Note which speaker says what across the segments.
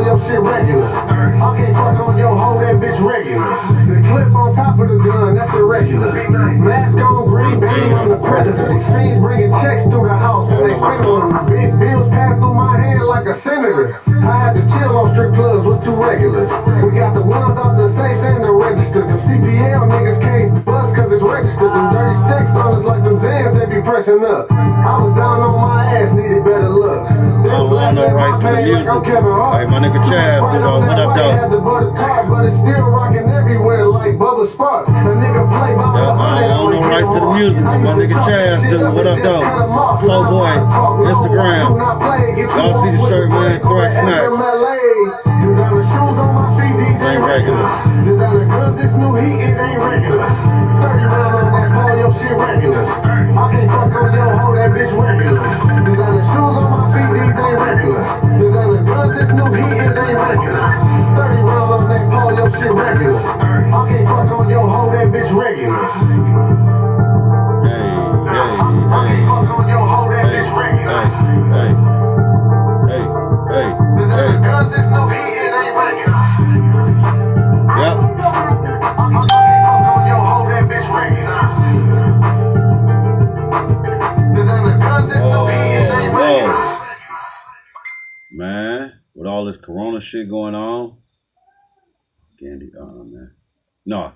Speaker 1: your shit regular. I can't fuck on your hoe, that bitch regular. The clip on top of the gun, that's irregular. Mask on, green beam, I'm the predator. These fiends bringing checks through the house and they spend on them. Big bills pass through my hand like a senator. I had to chill on strip clubs, was too regular. We got the ones off the safes and the registers. Them CPL niggas can't bust cause it's registered. Them dirty sticks on us like them Zans, they be pressing up. I was down on my ass, needed better luck. They was laughing at my pain like I'm Kevin Hart.
Speaker 2: Hey, my nigga Chaz, what up, though?
Speaker 1: Had the butter tart, but it's still rocking everywhere like Bubba Sparks. A nigga play by the
Speaker 2: I own no rights to the music, but my nigga Chaz, dude, what up, though? Slow Boy, Instagram. Y'all see the shirt, man? Thrash Snack.
Speaker 1: Designer shoes on my feet, these ain't regular. Designer guns, this new heat, it ain't regular. 30 round on that pole, your shit regular. I can't fuck on your hoe, that bitch regular. Designer shoes on my feet, these ain't regular. Designer guns, this new heat, it ain't regular. 30 round on that pole, your shit regular. I can't fuck on your hoe, that bitch regular. I can't fuck on your hoe, that bitch regular. Designer guns, this new heat, it ain't regular.
Speaker 2: Yep.
Speaker 1: I can't fuck on your hoe, that bitch regular. Designer guns, this new heat, it ain't regular.
Speaker 2: Man, with all this corona shit going on. Candy, man. No.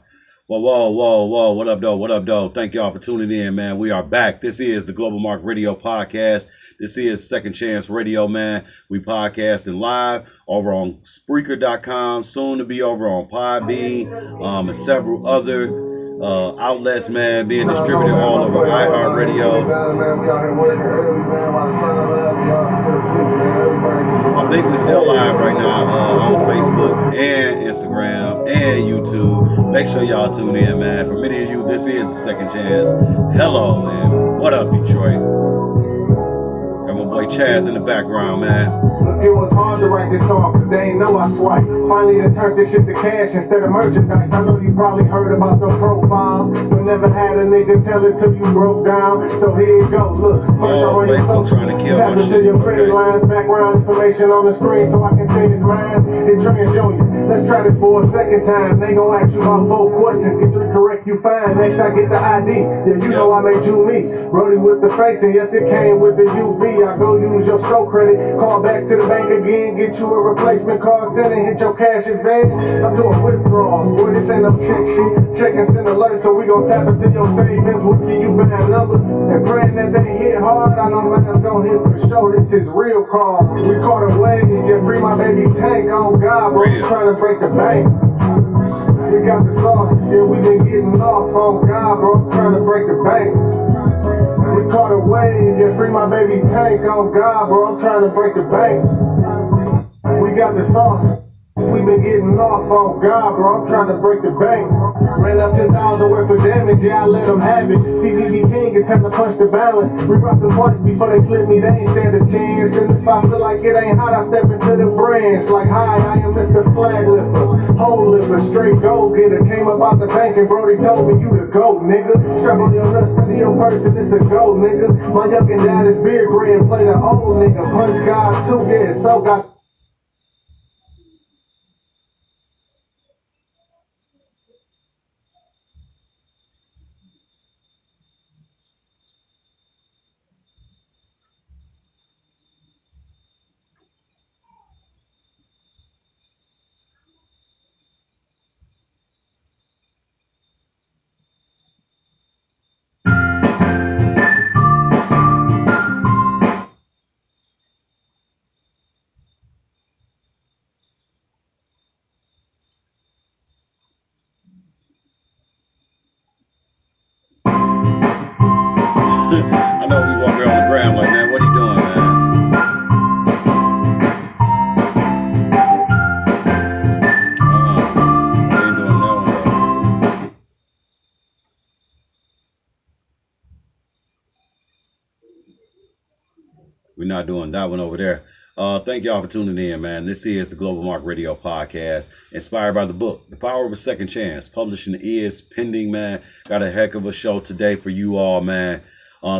Speaker 2: Whoa. What up, though? Thank y'all for tuning in, man. We are back. This is the Global Mark Radio Podcast. This is Second Chance Radio, man. We podcasting live over on Spreaker.com, soon to be over on Podbean, and several other outlets, man, being distributed all over iHeartRadio. I think we're still live right now on Facebook and Instagram and YouTube. Make sure y'all tune in, man. For many of you, this is the Second Chance. Hello, and what up, Detroit? Got my boy Chaz in the background, man.
Speaker 1: Look, it was hard to write this song cause they ain't know I swipe. Finally they turned this shit to cash instead of merchandise. I know you probably heard about the profiles, but never had a nigga tell it till you broke down. So here you go, look. First I run your social, tap into your credit lines, background information on the screen so I can say it's mine. It's TransUnion. Let's try this for a second time. They gon' ask you about 4 questions, get 3 correct, you fine. Next I get the ID. Yeah, you know I made you me. Brody with the face, and yes it came with the UV. I go use your store credit, call back to the bank again, get you a replacement card, send and hit your cash advance. I'm doing withdrawals, boy, this ain't no check sheet. Check and send alert, so we gon' tap into your savings, working you bad numbers, and praying that they hit hard. I know mine's gon' hit for sure, this is real call. We caught a wave, yeah, free my baby tank, on God, bro, we trying to break the bank. We got the sauce, yeah, we been getting off, on God, bro, I'm trying to break the bank. We caught a wave, yeah, free my baby tank, on God, bro, I'm trying to break the bank. We got the sauce, we been getting off, on God, bro, I'm trying to break the bank. Ran up 10,000 worth of damage, yeah, I let them have it. CPV King, it's time to punch the balance. We rocked them once before they clip me, they ain't stand a chance. And if I feel like it ain't hot, I step into the branch. Like, hi, I am Mr. Flag Lifter, hole lifter, straight gold getter. Came up out the bank and Brody told me you the GOAT, nigga. Strap on your nuts, cause he your person, it's a GOAT, nigga. My youngin' dad is beard gray and play the old nigga. Punch God too, yeah, so got
Speaker 2: I know we walk around the gram like, man, what are you doing, man? We ain't doing that one, though. We're not doing that one over there. Thank y'all for tuning in, man. This is the Global Mark Radio Podcast, inspired by the book, The Power of a Second Chance. Publishing is pending, man. Got a heck of a show today for you all, man.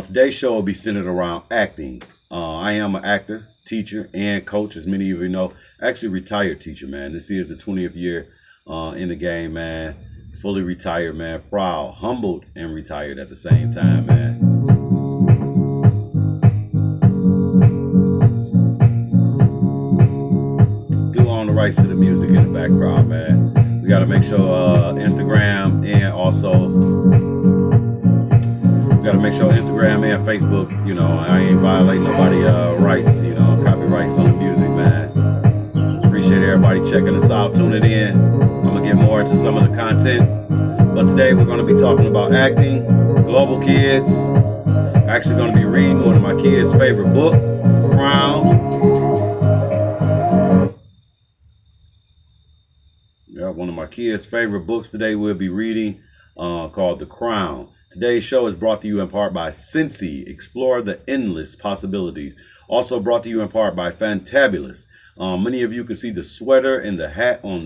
Speaker 2: Today's show will be centered around acting, I am an actor, teacher, and coach, as many of you know. Actually, retired teacher, man. This is the 20th year in the game, man. Fully retired, man. Proud, humbled, and retired at the same time, man. Do on the rights to the music in the background, man. We got to make sure Instagram and also gotta make sure Instagram and Facebook, you know, I ain't violating nobody rights, you know, copyrights on the music, man. Appreciate everybody checking us out, tuning in. I'm gonna get more into some of the content, but today we're gonna be talking about acting, global kids. Actually gonna be reading one of my kids' favorite book, Crown. Yeah, one of my kids' favorite books today we'll be reading, called The Crown. Today's show is brought to you in part by Cincy, Explore the Endless Possibilities. Also brought to you in part by Fantabulous. Many of you can see the sweater and the hat on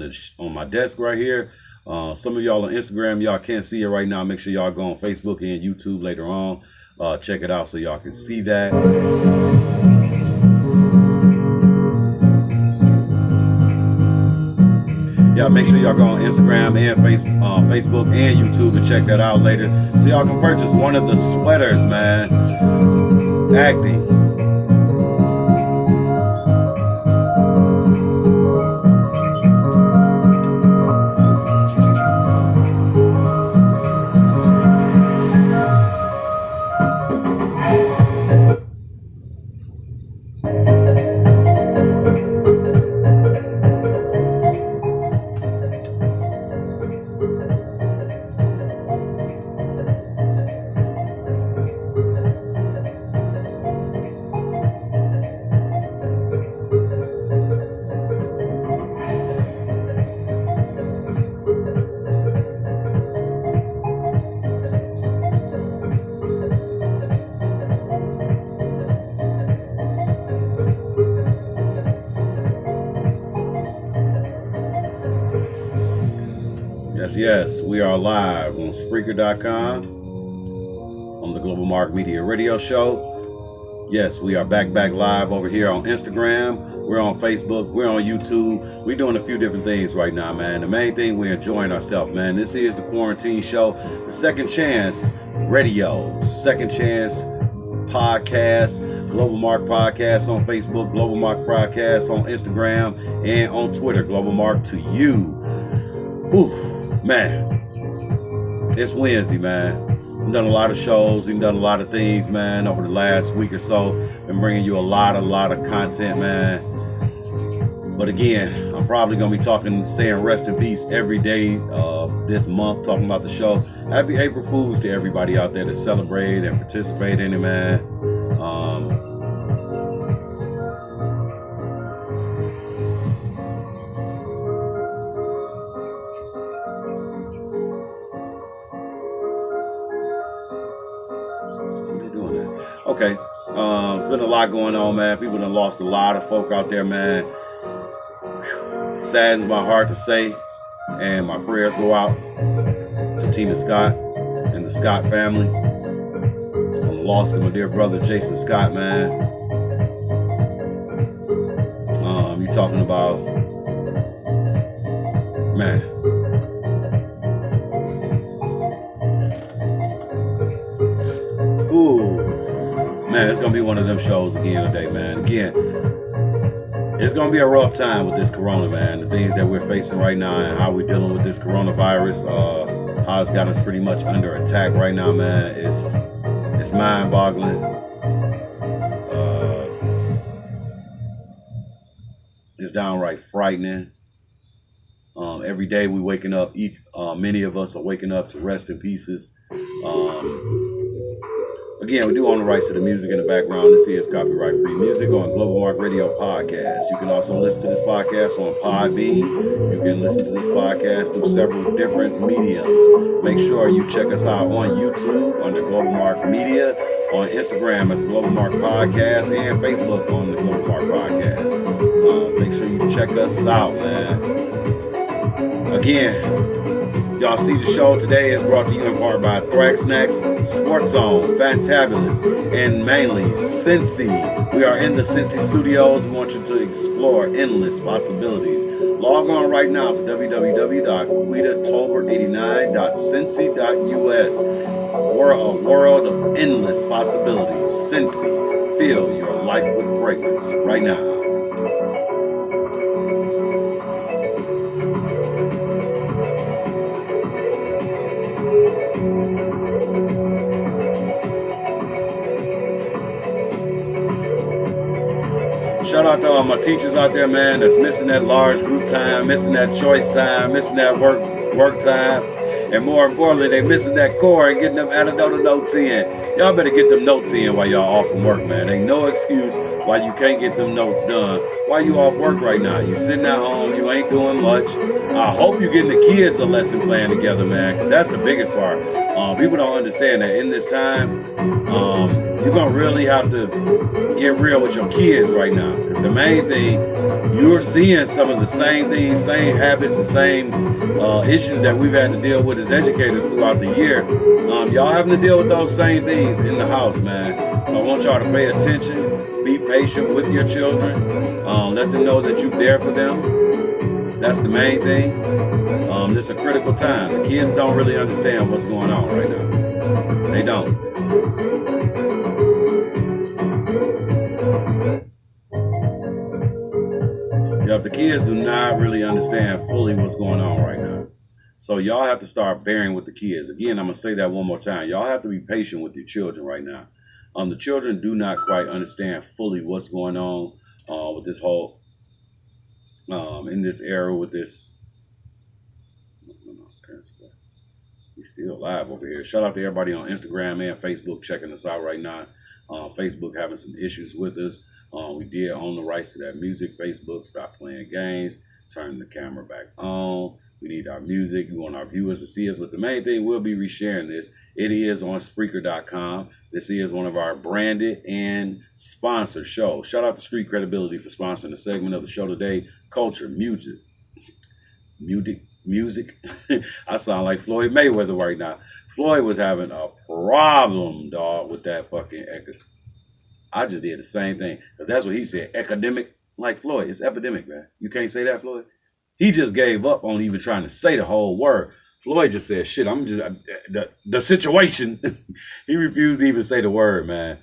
Speaker 2: my desk right here. Some of y'all on Instagram, y'all can't see it right now. Make sure y'all go on Facebook and YouTube later on. Check it out so y'all can see that. Y'all make sure y'all go on Instagram and Facebook and YouTube and check that out later. So y'all can purchase one of the sweaters, man. Acting. Yes, we are live on Spreaker.com on the Global Mark Media Radio Show. Yes, we are back live over here on Instagram. We're on Facebook. We're on YouTube. We're doing a few different things right now, man. The main thing, we're enjoying ourselves, man. This is the Quarantine Show, the Second Chance Radio, Second Chance Podcast, Global Mark Podcast on Facebook, Global Mark Podcast on Instagram, and on Twitter, Global Mark to you. Whew. Man, it's Wednesday, man. We've done a lot of shows. We've done a lot of things, man, over the last week or so. Been bringing you a lot of content, man. But again, I'm probably going to be saying rest in peace every day this month, talking about the show. Happy April Fools to everybody out there that celebrate and participate in it, man. Okay, it's been a lot going on, man. People done lost a lot of folk out there, man. Saddens my heart to say, and my prayers go out to Tina Scott and the Scott family on the loss of my dear brother Jason Scott, man. You talking about, man. Ooh. Man, it's going to be one of them shows again today, man. Again, it's going to be a rough time with this corona, man. The things that we're facing right now and how we're dealing with this coronavirus, how it's got us pretty much under attack right now, man. It's mind-boggling. It's downright frightening. Every day we're waking up, many of us are waking up to rest in pieces. Again, we do own the rights to the music in the background. This is copyright-free music on GlobalMarkRadioPodcast. You can also listen to this podcast on Podbean. You can listen to this podcast through several different mediums. Make sure you check us out on YouTube under Global Mark Media, on Instagram as the Global Mark Podcast, and Facebook on the Global Mark Podcast. Make sure you check us out, man. Again, y'all see the show today is brought to you in part by Thrax Snacks, Sports Zone, Fantabulous, and mainly Cincy, We are in the Cincy Studios. We want you to explore endless possibilities. Log on right now to www.quitatober89.cincy.us. We're a world of endless possibilities. Cincy, fill your life with fragrance right now. Shout out to all my teachers out there, man, that's missing that large group time, missing that choice time, missing that work time, and more importantly, they missing that core and getting them anecdotal notes in. Y'all better get them notes in while y'all off from work, man. Ain't no excuse why you can't get them notes done. Why you off work right now? You sitting at home, you ain't doing much. I hope you getting the kids a lesson plan together, man, because that's the biggest part. People don't understand that in this time, you're going to really have to get real with your kids right now. Because the main thing, you're seeing some of the same things, same habits, and same issues that we've had to deal with as educators throughout the year. Y'all having to deal with those same things in the house, man. So I want y'all to pay attention, be patient with your children, let them know that you're there for them. That's the main thing. This is a critical time. The kids don't really understand what's going on right now. They don't. The kids do not really understand fully what's going on right now. So y'all have to start bearing with the kids. Again, I'm going to say that one more time. Y'all have to be patient with your children right now. The children do not quite understand fully what's going on with this whole, in this era with this. He's still live over here. Shout out to everybody on Instagram and Facebook checking us out right now. Facebook having some issues with us. We did own the rights to that music. Facebook stopped playing games, turn the camera back on. We need our music. We want our viewers to see us. But the main thing, we'll be resharing this. It is on Spreaker.com. This is one of our branded and sponsored shows. Shout out to Street Credibility for sponsoring the segment of the show today. Culture, music. I sound like Floyd Mayweather right now. Floyd was having a problem, dog, with that fucking echo. I just did the same thing. Because that's what he said. Academic. Like Floyd. It's epidemic, man. You can't say that, Floyd? He just gave up on even trying to say the whole word. Floyd just said, shit, I'm just, the situation. He refused to even say the word, man.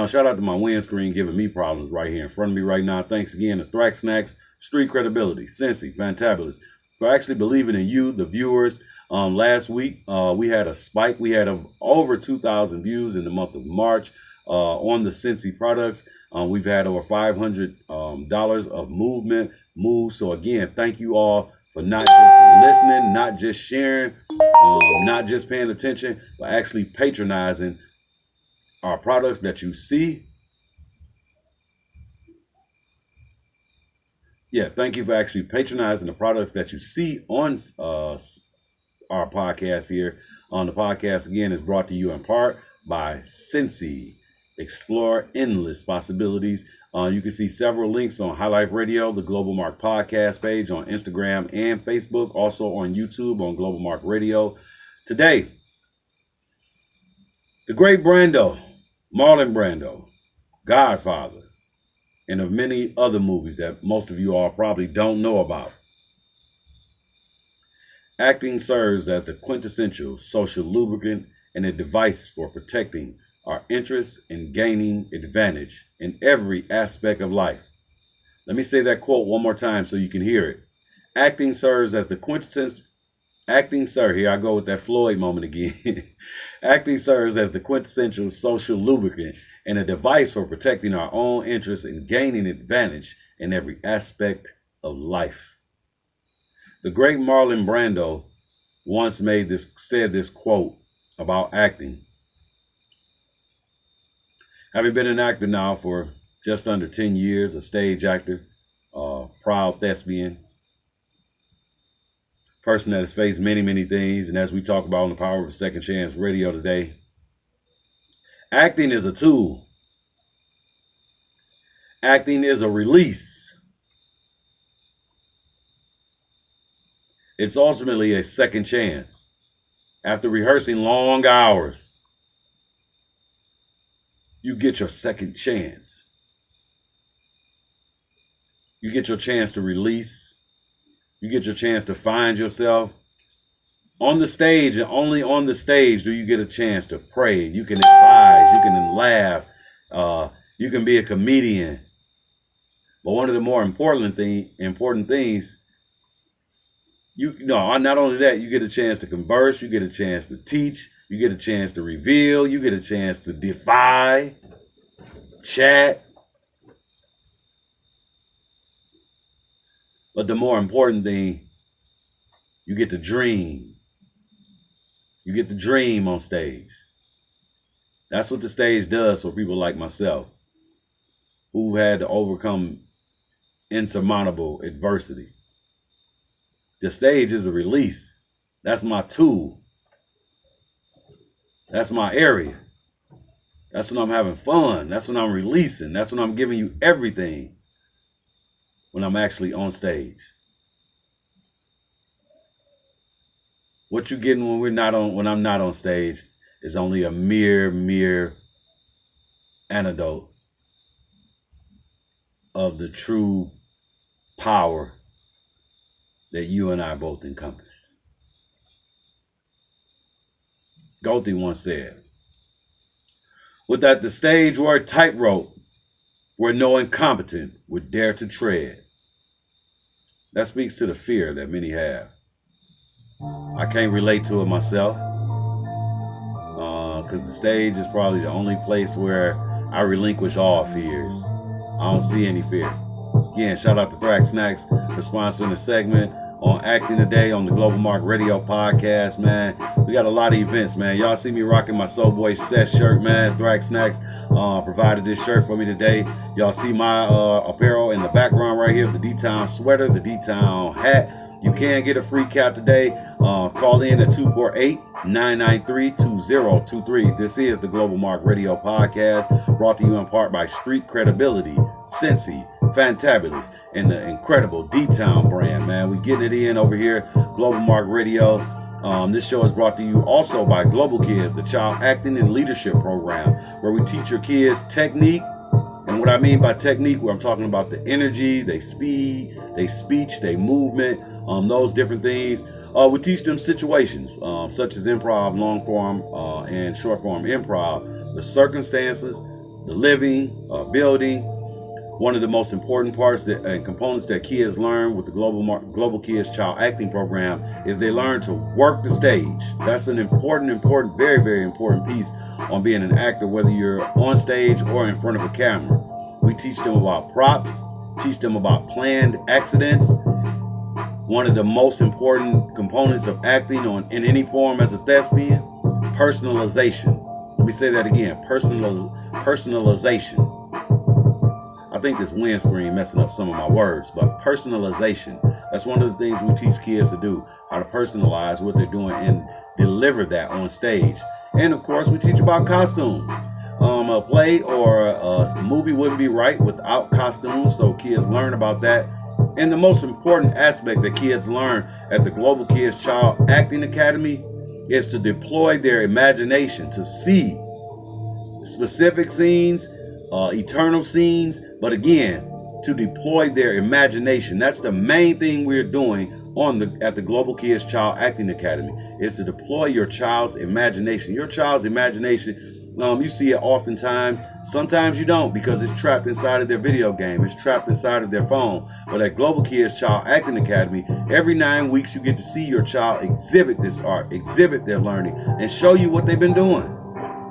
Speaker 2: Shout out to my windscreen giving me problems right here in front of me right now. Thanks again to Thrax Snacks, Street Credibility, Cincy, Fantabulous, for actually believing in you, the viewers. Last week, we had a spike. We had over 2,000 views in the month of March. On the Cincy products. We've had over $500 of movement moves. So again, thank you all for not just listening, not just sharing, not just paying attention, but actually patronizing our products that you see. Yeah, thank you for actually patronizing the products that you see on our podcast here. On the podcast, again, is brought to you in part by Cincy. Explore endless possibilities. You can see several links on High Life Radio, the Global Mark Podcast page on Instagram and Facebook, also on YouTube on Global Mark Radio. Today, the great Brando, Marlon Brando, Godfather, and of many other movies that most of you all probably don't know about. Acting serves as the quintessential social lubricant and a device for protecting our interests in gaining advantage in every aspect of life. Let me say that quote one more time so you can hear it. Acting serves as the quintessential, here I go with that Floyd moment again. Acting serves as the quintessential social lubricant and a device for protecting our own interests in gaining advantage in every aspect of life. The great Marlon Brando once said this quote about acting. Having been an actor now for just under 10 years, a stage actor, proud thespian, person that has faced many, many things, and as we talk about on the Power of a Second Chance Radio today, acting is a tool. Acting is a release. It's ultimately a second chance. After rehearsing long hours, you get your second chance. You get your chance to release. You get your chance to find yourself. On the stage, and only on the stage do you get a chance to pray. You can advise, you can laugh, you can be a comedian. But one of the more important things, not only that, you get a chance to converse, you get a chance to teach, you get a chance to reveal, you get a chance to defy, chat. But the more important thing, you get to dream. You get to dream on stage. That's what the stage does for people like myself, who had to overcome insurmountable adversity. The stage is a release. That's my tool. That's my area. That's when I'm having fun. That's when I'm releasing. That's when I'm giving you everything, when I'm actually on stage. What you getting when I'm not on stage is only a mere antidote of the true power that you and I both encompass. Goethe once said, "Would that the stage were a tightrope where no incompetent would dare to tread." That speaks to the fear that many have. I can't relate to it myself, because the stage is probably the only place where I relinquish all fears. I don't see any fear. Again, shout out to Thrax Snacks for sponsoring the segment on Acting Today on the Global Mark Radio Podcast, man. We got a lot of events, man. Y'all see me rocking my Soul Boy set shirt, man. Thrax Snacks provided this shirt for me today. Y'all see my apparel in the background right here, the D-Town sweater, the D-Town hat. You can get a free cap today. Call in at 248-993-2023. This is the Global Mark Radio Podcast, brought to you in part by Street Credibility, Cincy, Fantabulous, and the incredible D-Town brand, man. We getting it in over here, Global Mark Radio. This show is brought to you also by Global Kids, the Child Acting and Leadership Program, where we teach your kids technique. And what I mean by technique, where I'm talking about the energy, their speed, their speech, their movement, those different things. We teach them situations, such as improv, long form, and short form improv, the circumstances, the living, building. One of the most important parts and components that kids learn with the Global Kids Child Acting Program is they learn to work the stage. That's an important, very, very important piece on being an actor, whether you're on stage or in front of a camera. We teach them about props, teach them about planned accidents. One of the most important components of acting in any form as a thespian, personalization. Let me say that again, personalization. I think this windscreen messing up some of my words, but personalization. That's one of the things we teach kids to do, how to personalize what they're doing and deliver that on stage. And of course, we teach about costumes. A play or a movie wouldn't be right without costumes, so kids learn about that. And the most important aspect that kids learn at the Global Kids Child Acting Academy is to deploy their imagination, to see specific scenes, eternal scenes, but again, to deploy their imagination. That's the main thing we're doing at the Global Kids Child Acting Academy, is to deploy your child's imagination. Your child's imagination, you see it oftentimes. Sometimes you don't, because it's trapped inside of their video game. It's trapped inside of their phone. But at Global Kids Child Acting Academy, every 9 weeks you get to see your child exhibit this art, exhibit their learning, and show you what they've been doing.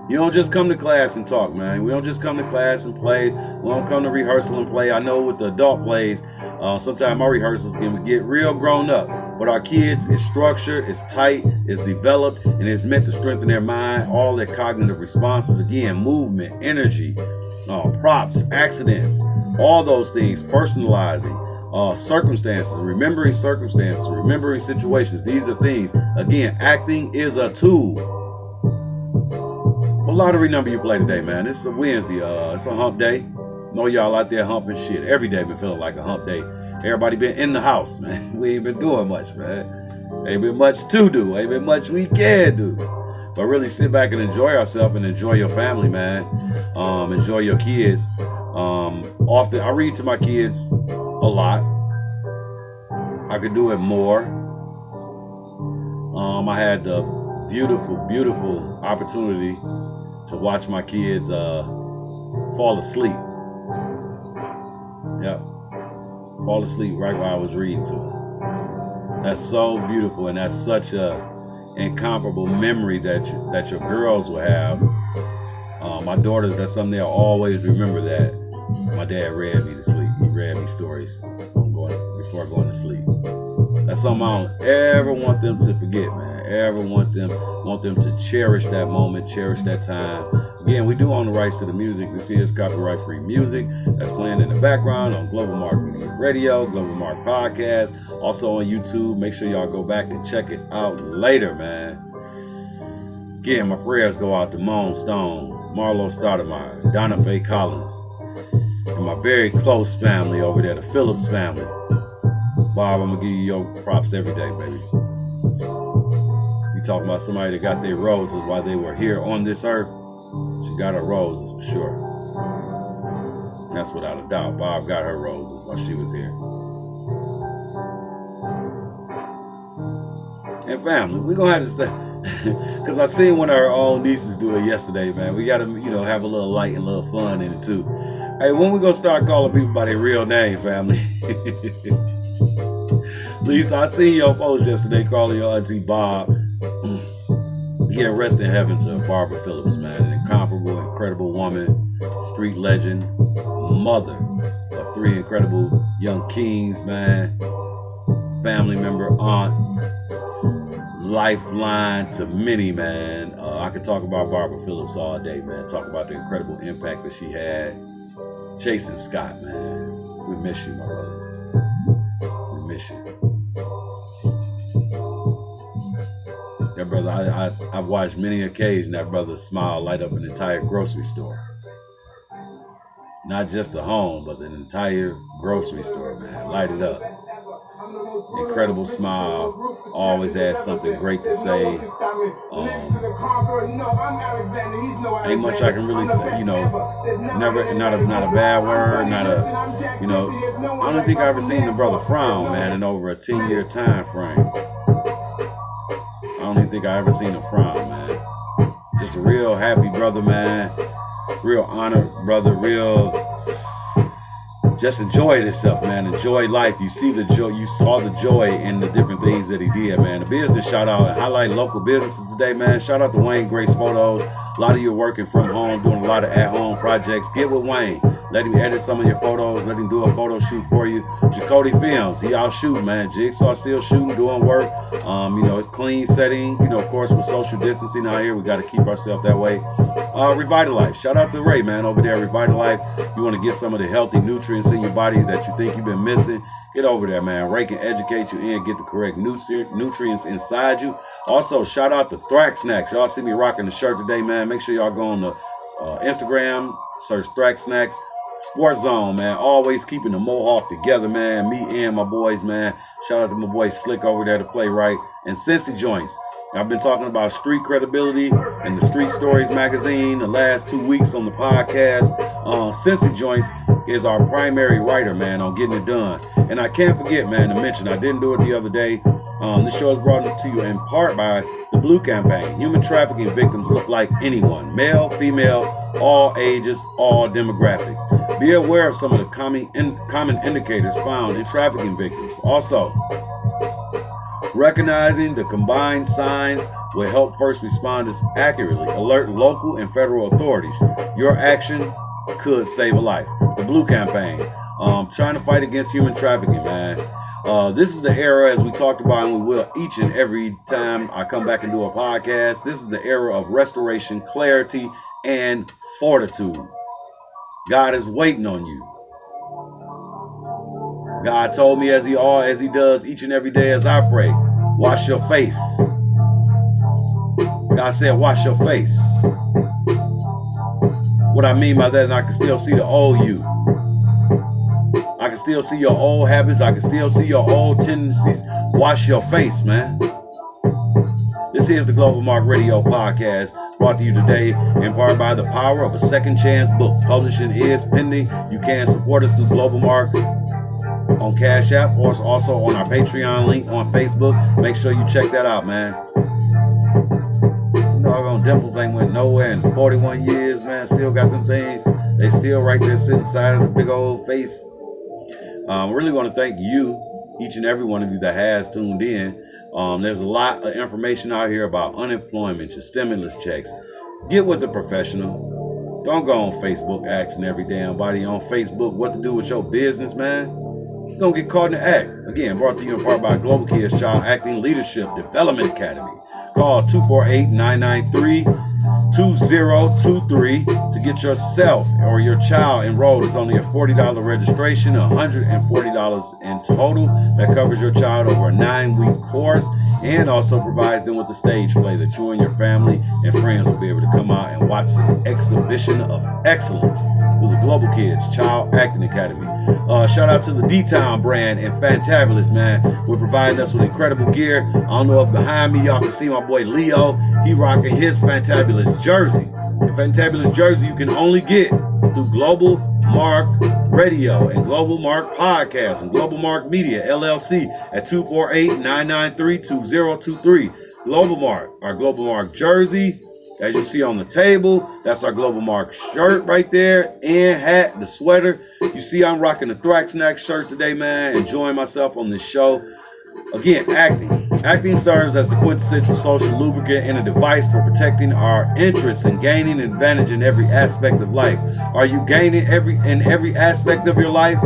Speaker 2: You don't just come to class and talk, man. We don't just come to class and play. We don't come to rehearsal and play. I know with the adult plays, sometimes our rehearsals can get real grown up. But our kids, it's structured, it's tight, it's developed, and it's meant to strengthen their mind, all their cognitive responses. Again, movement, energy, props, accidents, all those things, personalizing, circumstances, remembering situations. These are things. Again, acting is a tool. What lottery number you play today, man? It's a Wednesday. It's a hump day. Know y'all out there humping shit. Every day been feeling like a hump day. Everybody been in the house, man. We ain't been doing much, man. Ain't been much to do. Ain't been much we can do. But really sit back and enjoy ourselves and enjoy your family, man. Enjoy your kids. Often I read to my kids a lot. I could do it more. I had the beautiful opportunity to watch my kids fall asleep. Yep. Fall asleep right while I was reading to them. That's so beautiful, and that's such a incomparable memory that your girls will have. My daughters, that's something they'll always remember, that my dad read me to sleep. He read me stories before going to sleep. That's something I don't ever want them to forget, man. Ever want them to cherish that moment, cherish that time. Again, we do own the rights to the music. This is copyright-free music that's playing in the background on GlobalMark Radio, GlobalMark also on YouTube. Make sure y'all go back and check it out later, man. Again, my prayers go out to Moan Stone, Marlo Stoudemire, Donna Faye Collins, and my very close family over there, the Phillips family. Bob, I'm gonna give you your props every day, baby. You talking about somebody that got their roses while they were here on this earth? She got her roses for sure. That's without a doubt. Bob got her roses while she was here. And family, we're gonna have to stay. Because I seen one of her own nieces do it yesterday, man. We gotta, have a little light and a little fun in it too. Hey, when we gonna start calling people by their real name, family? Lisa, I seen your post yesterday calling your auntie Bob. Yeah, rest in heaven to Barbara Phillips, man. An incomparable, incredible woman, street legend, mother of 3 incredible young kings, man. Family member, aunt, lifeline to many, man. I could talk about Barbara Phillips all day, man. Talk about the incredible impact that she had. Jason Scott, man. We miss you, my brother. We miss you. That brother, I've watched many occasions that brother smile light up an entire grocery store. Not just a home, but an entire grocery store, man. Light it up. Incredible smile. Always has something great to say. Ain't much I can really say, never, not a bad word, not a, I don't think I've ever seen the brother frown, man, in over a 10-year time frame. I don't even think I ever seen him frown, man. Just a real happy brother, man. Real honored brother, real just enjoyed himself, man. Enjoy life. You see the joy. You saw the joy in the different things that he did, man. The business shout out and highlight local businesses today, man. Shout out to Wayne Grace Photos. A lot of you are working from home, doing a lot of at-home projects. Get with Wayne. Let him edit some of your photos. Let him do a photo shoot for you. Jacody Films. He out shooting, man. Jigsaw still shooting, doing work. It's clean setting. Of course, with social distancing out here, we got to keep ourselves that way. Revitalife. Shout out to Ray, man, over there at Revitalife. You want to get some of the healthy nutrients in your body that you think you've been missing, get over there, man. Ray can educate you and get the correct nutrients inside you. Also, shout out to Thrax Snacks. Y'all see me rocking the shirt today, man. Make sure y'all go on the Instagram, search Thrax Snacks. Sports Zone, man. Always keeping the Mohawk together, man. Me and my boys, man. Shout out to my boy Slick over there to play right. And Cincy Joints. I've been talking about street credibility and the Street Stories magazine the last 2 weeks on the podcast. Cincy Joints is our primary writer, man, on getting it done. And I can't forget, man, to mention, I didn't do it the other day. This show is brought to you in part by the Blue Campaign. Human trafficking victims look like anyone, male, female, all ages, all demographics. Be aware of some of the common indicators found in trafficking victims. Also, recognizing the combined signs will help first responders accurately alert local and federal authorities. Your actions could save a life. The Blue Campaign, trying to fight against human trafficking, man. This is the era, as we talked about, and we will each and every time I come back and do a podcast. This is the era of restoration, clarity, and fortitude. God is waiting on you. God told me as he does each and every day as I pray, wash your face. God said, wash your face. What I mean by that is I can still see the old you. I can still see your old habits. I can still see your old tendencies. Wash your face, man. This is the Global Mark Radio Podcast, brought to you today in part by the power of a second chance book. Publishing is pending. You can support us through GlobalMark on Cash App, or it's also on our Patreon link on Facebook. Make sure you check that out, man. Doggone dimples ain't went nowhere in 41 years, man. Still got them things. They still right there sitting inside of the big old face. Really want to thank you, each and every one of you that has tuned in. There's a lot of information out here about unemployment, your stimulus checks. Get with the professional. Don't go on Facebook asking every damn body on Facebook what to do with your business, man. Don't get caught in the act. Again, brought to you in part by Global Kids Child Acting Leadership Development Academy. Call 248-993-2023 to get yourself or your child enrolled. It's only a $40 registration, $140 in total. That covers your child over a 9-week course and also provides them with a stage play that you and your family and friends will be able to come out and watch an exhibition of excellence through the Global Kids Child Acting Academy. Shout out to the D-Town brand and Fantabulous, man. We're providing us with incredible gear. I don't know if behind me y'all can see my boy Leo. He rocking his Fantabulous jersey. The Fantabulous jersey you can only get through Global Mark Radio and Global Mark Podcast and Global Mark Media LLC at 248-993-2023. Global Mark, our Global Mark jersey, as you see on the table, that's our Global Mark shirt right there, and hat, the sweater. You see I'm rocking the Thrax Snack shirt today, man. Enjoying myself on this show. Again, acting. Acting serves as the quintessential social lubricant and a device for protecting our interests and gaining advantage in every aspect of life. Are you gaining in every aspect of your life?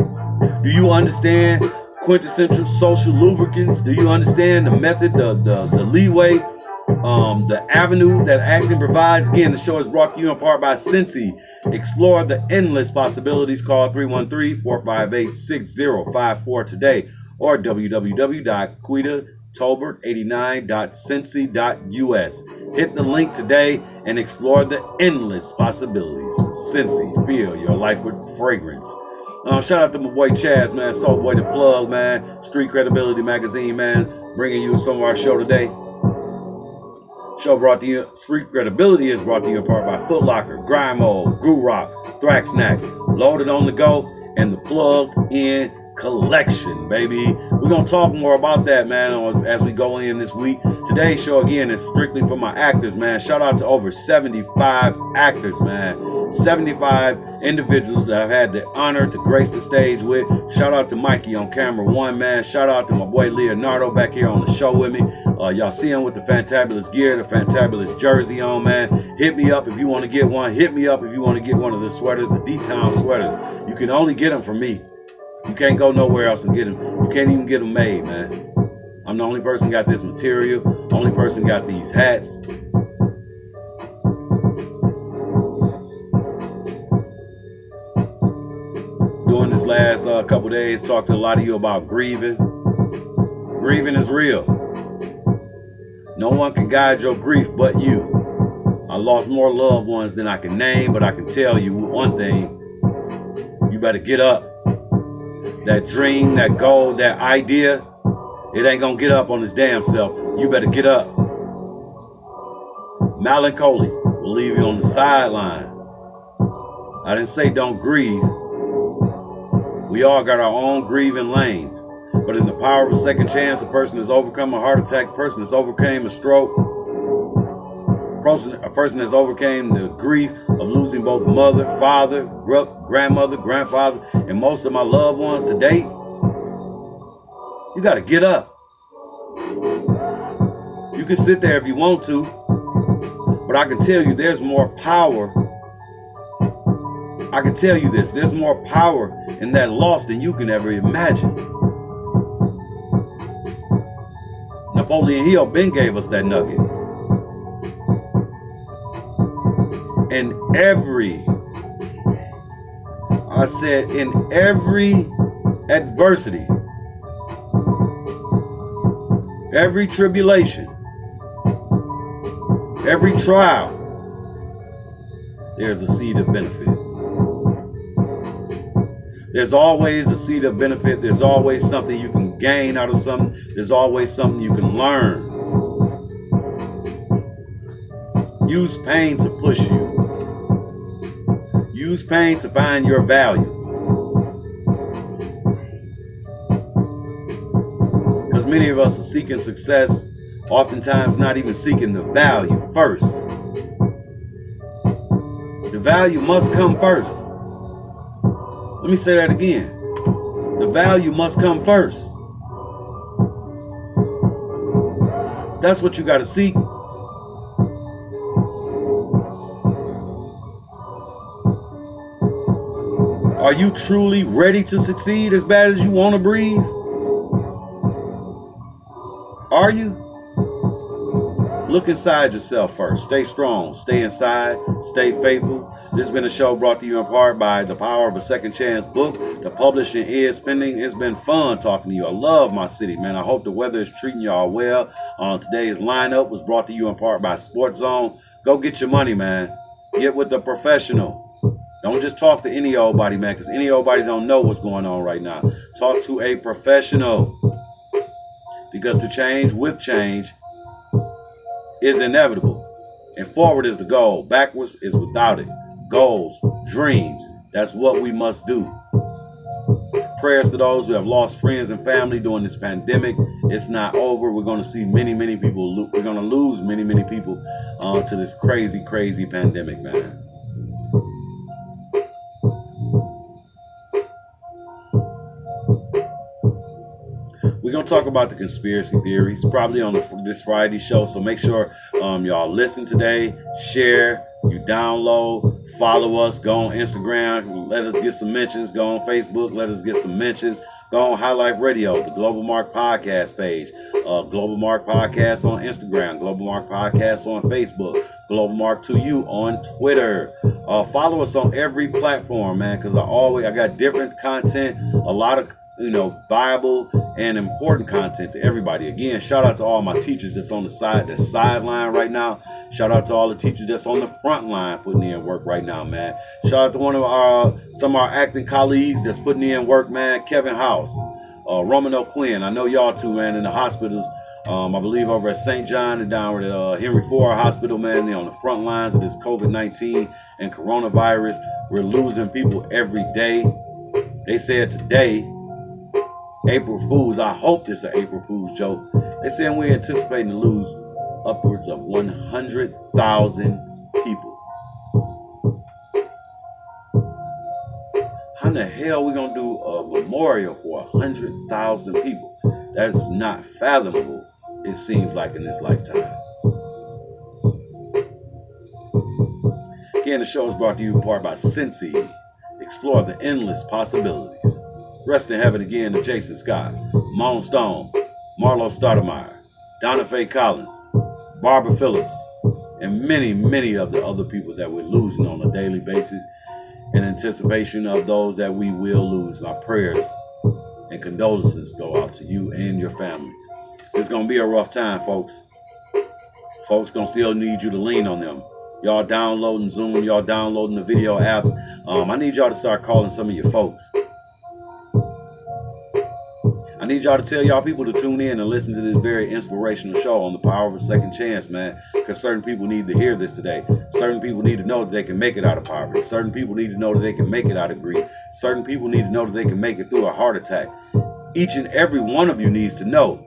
Speaker 2: Do you understand quintessential social lubricants? Do you understand the method, the leeway, the avenue that acting provides? Again, the show is brought to you in part by Cincy. Explore the endless possibilities. Call 313-458-6054 today or www.quitatober89.cincy.us. Hit the link today and explore the endless possibilities with Cincy. Feel your life with fragrance. Shout out to my boy Chaz, man. Soul Boy the Plug, man. Street Credibility Magazine, man. Bringing you some of our show today. Show brought to you, Street Credibility is brought to you in part by Foot Locker, Grind Mode, Gru Rock, Thrax Snack, Loaded on the Go, and the Plug In Collection, baby. We're going to talk more about that, man, as we go in this week. Today's show, again, is strictly for my actors, man. Shout out to over 75 actors, man. 75 individuals that I've had the honor to grace the stage with. Shout out to Mikey on camera one, man. Shout out to my boy Leonardo back here on the show with me. Y'all see him with the Fantabulous gear, the Fantabulous jersey on, man. Hit me up if you want to get one. Hit me up if you want to get one of the sweaters, the D-Town sweaters. You can only get them from me. You can't go nowhere else and get them. You can't even get them made, man. I'm the only person got this material. Only person got these hats. During this last couple days, talked to a lot of you about grieving. Grieving is real. No one can guide your grief but you. I lost more loved ones than I can name, but I can tell you one thing. You better get up. That dream, that goal, that idea, it ain't gonna get up on its damn self. You better get up. Melancholy will leave you on the sideline. I didn't say don't grieve. We all got our own grieving lanes. But in the power of a second chance, a person has overcome a heart attack, a person has overcame a stroke, a person has overcame the grief of losing both mother, father, grandmother, grandfather, and most of my loved ones to date. You got to get up. You can sit there if you want to, but I can tell you there's more power. I can tell you this, there's more power in that loss than you can ever imagine. Napoleon Hill Ben gave us that nugget. In every adversity, every tribulation, every trial, there's a seed of benefit. There's always a seed of benefit. There's always something you can gain out of something. There's always something you can learn. Use pain to push you. Use pain to find your value. many of us are seeking success, oftentimes not even seeking the value first. The value must come first. Let me say that again. The value must come first. That's what you got to seek. Are you truly ready to succeed as bad as you want to breathe? Are you? Look inside yourself first. Stay strong. Stay inside. Stay faithful. This has been a show brought to you in part by The Power of a Second Chance book. The publishing is pending. It's been fun talking to you. I love my city, man. I hope the weather is treating y'all well. Today's lineup was brought to you in part by Sports Zone. Go get your money, man. Get with the professional. Don't just talk to any old body, man, because any old body don't know what's going on right now. Talk to a professional. Because to change with change is inevitable. And forward is the goal. Backwards is without it. Goals, dreams, that's what we must do. Prayers to those who have lost friends and family during this pandemic. It's not over. We're going to see many people. We're going to lose many people to this crazy pandemic, man. We're going to talk about the conspiracy theories probably on this Friday show. So make sure y'all listen today, share, you download, follow us, go on Instagram, let us get some mentions, go on Facebook, let us get some mentions, go on High Life Radio, the Global Mark Podcast page, Global Mark Podcast on Instagram, Global Mark Podcast on Facebook, Global Mark to you on Twitter. Follow us on every platform, man, because I got different content, a lot of viable and important content to everybody. Again, shout out to all my teachers that's on the sideline right now. Shout out to all the teachers that's on the front line putting in work right now, man. Shout out to some of our acting colleagues that's putting in work, man. Kevin House, Romano Quinn. I know y'all too, man, in the hospitals. I believe over at St. John and down at Henry Ford Hospital, man. They're on the front lines of this COVID-19 and coronavirus. We're losing people every day. They said today, April Fools, I hope this is an April Fool's joke. They saying we're anticipating to lose upwards of 100,000 people. How in the hell are we going to do a memorial for 100,000 people? That's not fathomable, it seems like, in this lifetime. Again, the show is brought to you in part by Cincy. Explore the endless possibilities. Rest in heaven again to Jason Scott, Mon Stone, Marlo Stoudemire, Donna Faye Collins, Barbara Phillips, and many of the other people that we're losing on a daily basis in anticipation of those that we will lose. My prayers and condolences go out to you and your family. It's going to be a rough time, folks. Folks going to still need you to lean on them. Y'all downloading Zoom, y'all downloading the video apps. I need y'all to start calling some of your folks. I need y'all to tell y'all people to tune in and listen to this very inspirational show on the Power of a Second Chance, man. Because certain people need to hear this today. Certain people need to know that they can make it out of poverty. Certain people need to know that they can make it out of grief. Certain people need to know that they can make it through a heart attack. Each and every one of you needs to know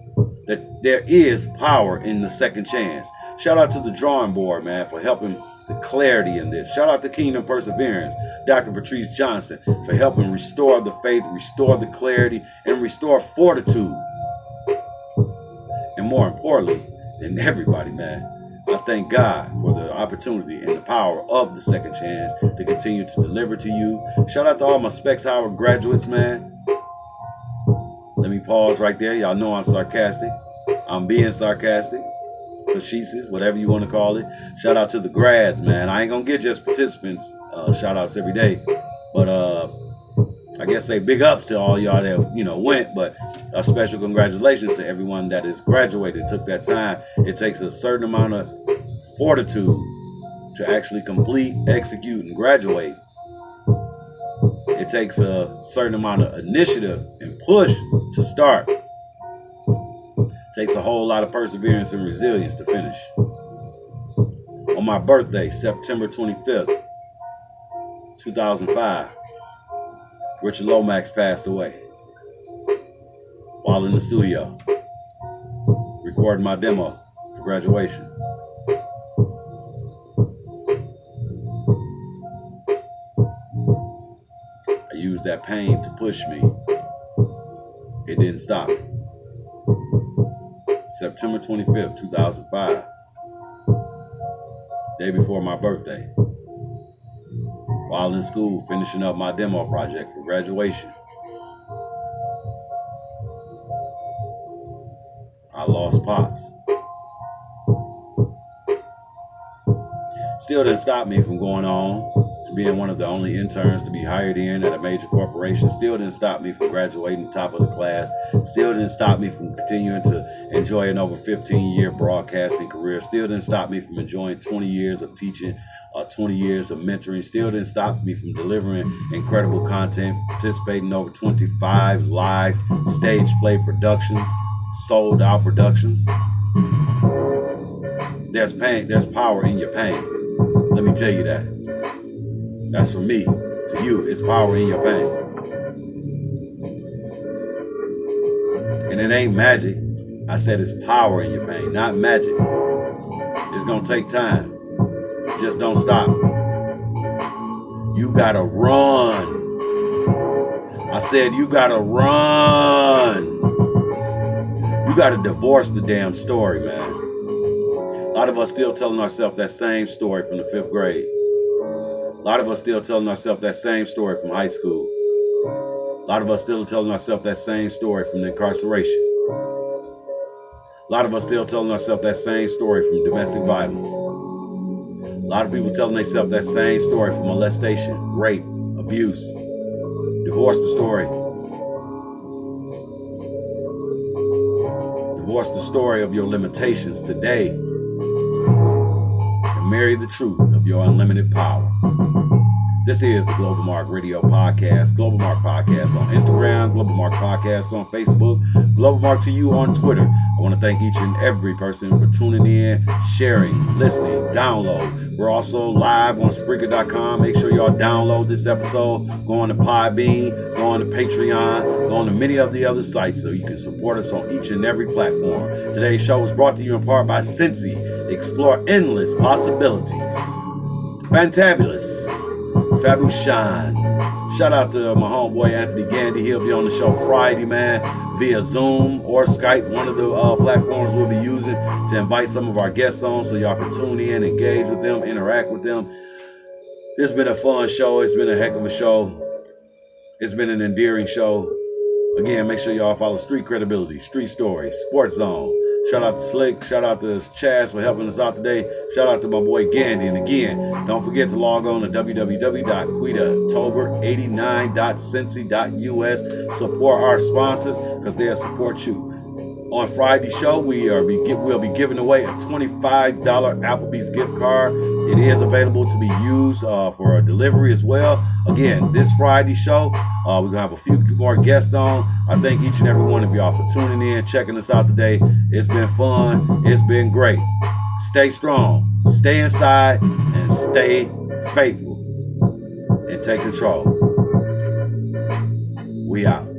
Speaker 2: that there is power in the second chance. Shout out to the drawing board, man, for helping the clarity in this. Shout out to Kingdom Perseverance, Dr. Patrice Johnson, for helping restore the faith, restore the clarity, and restore fortitude. And more importantly than everybody, man, I thank God for the opportunity and the power of the second chance to continue to deliver to you. Shout out to all my Specs Howard graduates, man. Let me pause right there. Y'all know I'm sarcastic. I'm being sarcastic. Facetious, whatever you want to call it. Shout out to the grads, man. I ain't gonna get just participants shout outs every day, but I guess say big ups to all y'all that went, but a special congratulations to everyone that is graduated, took that time. It takes a certain amount of fortitude to actually complete, execute, and graduate. It takes a certain amount of initiative and push to start. Takes a whole lot of perseverance and resilience to finish. On my birthday, September 25th, 2005, Richard Lomax passed away while in the studio. recording my demo for graduation. I used that pain to push me. It didn't stop. September 25th, 2005. Day before my birthday. While in school, finishing up my demo project for graduation. I lost Pops. Still didn't stop me from going on to being one of the only interns to be hired in at a major corporation. Still didn't stop me from graduating top of the class. Still didn't stop me from continuing to enjoy an over 15-year broadcasting career. Still didn't stop me from enjoying 20 years of teaching, 20 years of mentoring. Still didn't stop me from delivering incredible content, participating in over 25 live stage play productions, sold out productions. There's pain, there's power in your pain. Let me tell you that. That's from me to you. It's power in your pain. And it ain't magic. I said it's power in your pain, not magic. It's gonna take time. Just don't stop. You gotta run. I said you gotta run. You gotta divorce the damn story, man. A lot of us still telling ourselves that same story from the 5th grade. A lot of us still telling ourselves that same story from high school. A lot of us still telling ourselves that same story from the incarceration. A lot of us still telling ourselves that same story from domestic violence. A lot of people telling themselves that same story from molestation, rape, abuse. Divorce the story. Divorce the story of your limitations today. And marry the truth of your unlimited power. This is the Global Mark Radio Podcast. Global Mark Podcast on Instagram. Global Mark Podcast on Facebook. Global Mark to you on Twitter. I want to thank each and every person for tuning in, sharing, listening, download. We're also live on Spreaker.com. Make sure y'all download this episode. Go on to Podbean. Go on to Patreon. Go on to many of the other sites so you can support us on each and every platform. Today's show was brought to you in part by Cincy. Explore endless possibilities. Fantabulous. Fabulous Shine. Shout out to my homeboy Anthony Gandy. He'll be on the show Friday, man, via Zoom or Skype, one of the platforms we'll be using to invite some of our guests on so y'all can tune in, engage with them, interact with them. It's been a fun show. It's been a heck of a show. It's been an endearing show. Again, make sure y'all follow Street Credibility, Street Stories, Sports Zone. Shout out to Slick. Shout out to Chaz for helping us out today. Shout out to my boy Gandy. And again, don't forget to log on to www.quitatober89.cincy.us. Support our sponsors because they'll support you. On Friday's show, we'll be giving away a $25 Applebee's gift card. It is available to be used for a delivery as well. Again, this Friday show, we're going to have a few more guests on. I thank each and every one of y'all for tuning in, checking us out today. It's been fun. It's been great. Stay strong, stay inside, and stay faithful. And take control. We out.